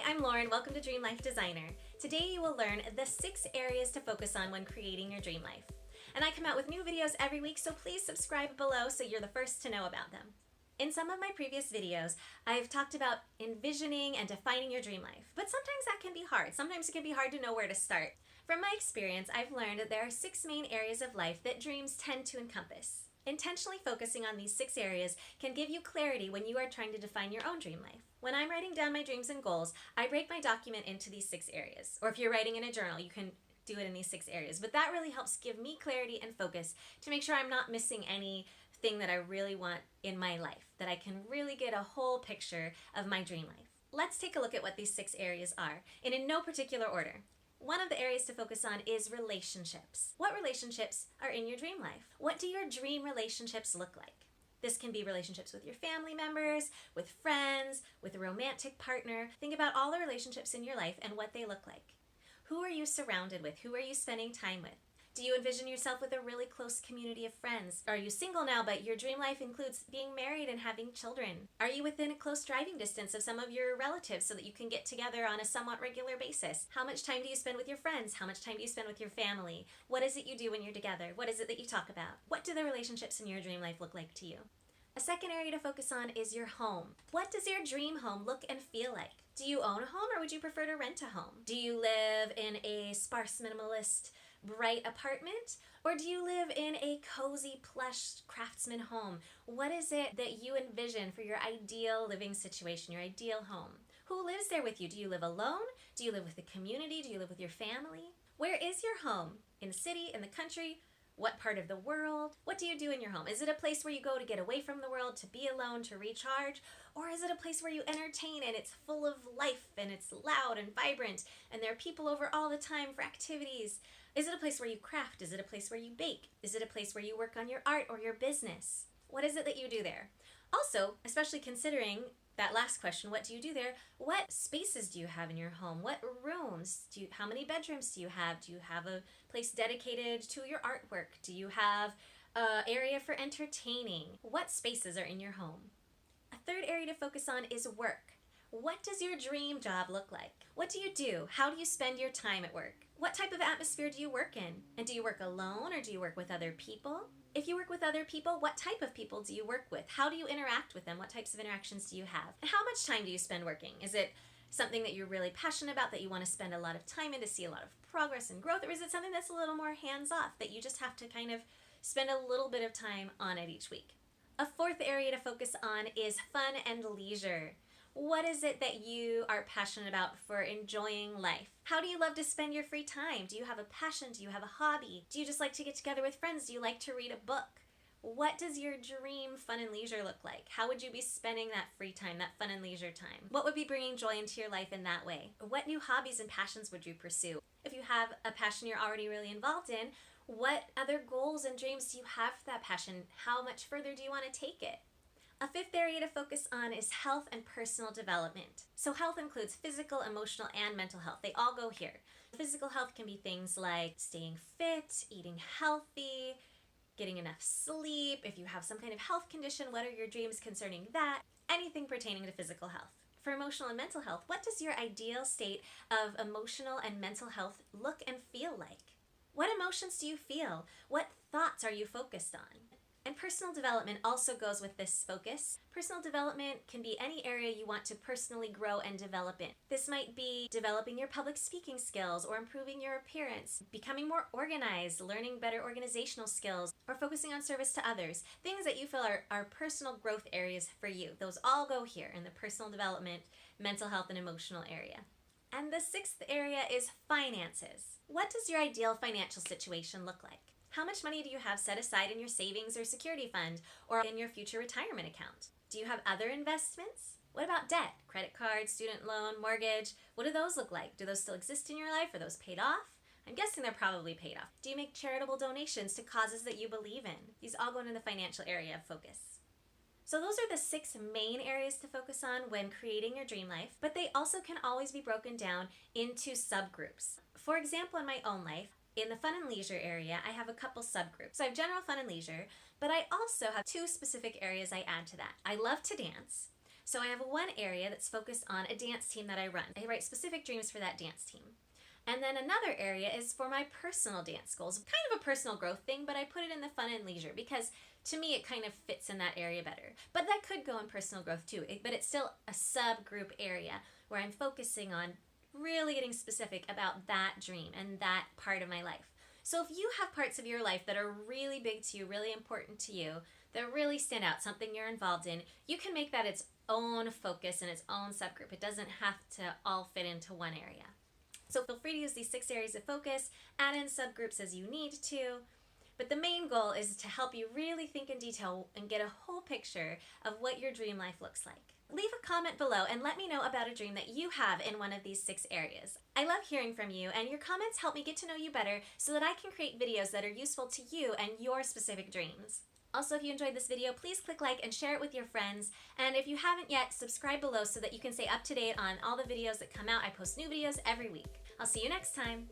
Hi, I'm Lauren. Welcome to Dream Life Designer. Today you will learn the 6 areas to focus on when creating your dream life. And I come out with new videos every week, so please subscribe below so you're the first to know about them. In some of my previous videos, I've talked about envisioning and defining your dream life, but sometimes that can be hard. Sometimes it can be hard to know where to start. From my experience, I've learned that there are 6 main areas of life that dreams tend to encompass. Intentionally focusing on these 6 areas can give you clarity when you are trying to define your own dream life. When I'm writing down my dreams and goals, I break my document into these 6 areas. Or if you're writing in a journal, you can do it in these 6 areas. But that really helps give me clarity and focus to make sure I'm not missing anything that I really want in my life, that I can really get a whole picture of my dream life. Let's take a look at what these 6 areas are, and in no particular order. One of the areas to focus on is relationships. What relationships are in your dream life? What do your dream relationships look like? This can be relationships with your family members, with friends, with a romantic partner. Think about all the relationships in your life and what they look like. Who are you surrounded with? Who are you spending time with? Do you envision yourself with a really close community of friends? Are you single now, but your dream life includes being married and having children? Are you within a close driving distance of some of your relatives so that you can get together on a somewhat regular basis? How much time do you spend with your friends? How much time do you spend with your family? What is it you do when you're together? What is it that you talk about? What do the relationships in your dream life look like to you? A second area to focus on is your home. What does your dream home look and feel like? Do you own a home or would you prefer to rent a home? Do you live in a sparse, minimalist, bright apartment? Or do you live in a cozy, plush craftsman home? What is it that you envision for your ideal living situation, your ideal home? Who lives there with you? Do you live alone? Do you live with the community? Do you live with your family? Where is your home? In the city, in the country? What part of the world? What do you do in your home? Is it a place where you go to get away from the world, to be alone, to recharge? Or is it a place where you entertain and it's full of life and it's loud and vibrant and there are people over all the time for activities? Is it a place where you craft? Is it a place where you bake? Is it a place where you work on your art or your business? What is it that you do there? Also, especially considering that last question, what do you do there? What spaces do you have in your home? What rooms? How many bedrooms do you have? Do you have a place dedicated to your artwork? Do you have an area for entertaining? What spaces are in your home? A third area to focus on is work. What does your dream job look like? What do you do? How do you spend your time at work? What type of atmosphere do you work in? And do you work alone or do you work with other people? If you work with other people, what type of people do you work with? How do you interact with them? What types of interactions do you have? And how much time do you spend working? Is it something that you're really passionate about, that you want to spend a lot of time in to see a lot of progress and growth? Or is it something that's a little more hands-off, that you just have to kind of spend a little bit of time on it each week? A fourth area to focus on is fun and leisure. What is it that you are passionate about for enjoying life? How do you love to spend your free time? Do you have a passion? Do you have a hobby? Do you just like to get together with friends? Do you like to read a book? What does your dream fun and leisure look like? How would you be spending that free time, that fun and leisure time? What would be bringing joy into your life in that way? What new hobbies and passions would you pursue? If you have a passion you're already really involved in, what other goals and dreams do you have for that passion? How much further do you want to take it? A fifth area to focus on is health and personal development. So health includes physical, emotional, and mental health. They all go here. Physical health can be things like staying fit, eating healthy, getting enough sleep. If you have some kind of health condition, what are your dreams concerning that? Anything pertaining to physical health. For emotional and mental health, what does your ideal state of emotional and mental health look and feel like? What emotions do you feel? What thoughts are you focused on? And personal development also goes with this focus. Personal development can be any area you want to personally grow and develop in. This might be developing your public speaking skills or improving your appearance, becoming more organized, learning better organizational skills, or focusing on service to others. Things that you feel are personal growth areas for you. Those all go here in the personal development, mental health, and emotional area. And the sixth area is finances. What does your ideal financial situation look like? How much money do you have set aside in your savings or security fund or in your future retirement account? Do you have other investments? What about debt? Credit card, student loan, mortgage? What do those look like? Do those still exist in your life? Are those paid off? I'm guessing they're probably paid off. Do you make charitable donations to causes that you believe in? These all go into the financial area of focus. So those are the 6 main areas to focus on when creating your dream life, but they also can always be broken down into subgroups. For example, in my own life, in the fun and leisure area, I have a couple subgroups. So I have general fun and leisure, but I also have 2 specific areas I add to that. I love to dance. So I have one area that's focused on a dance team that I run. I write specific dreams for that dance team. And then another area is for my personal dance goals. Kind of a personal growth thing, but I put it in the fun and leisure because to me it kind of fits in that area better. But that could go in personal growth too, but it's still a subgroup area where I'm focusing on really getting specific about that dream and that part of my life. So if you have parts of your life that are really big to you, really important to you, that really stand out, something you're involved in, you can make that its own focus and its own subgroup. It doesn't have to all fit into one area. So feel free to use these 6 areas of focus, add in subgroups as you need to, but the main goal is to help you really think in detail and get a whole picture of what your dream life looks like. Leave a comment below and let me know about a dream that you have in one of these 6 areas. I love hearing from you, and your comments help me get to know you better so that I can create videos that are useful to you and your specific dreams. Also, if you enjoyed this video, please click like and share it with your friends. And if you haven't yet, subscribe below so that you can stay up to date on all the videos that come out. I post new videos every week. I'll see you next time.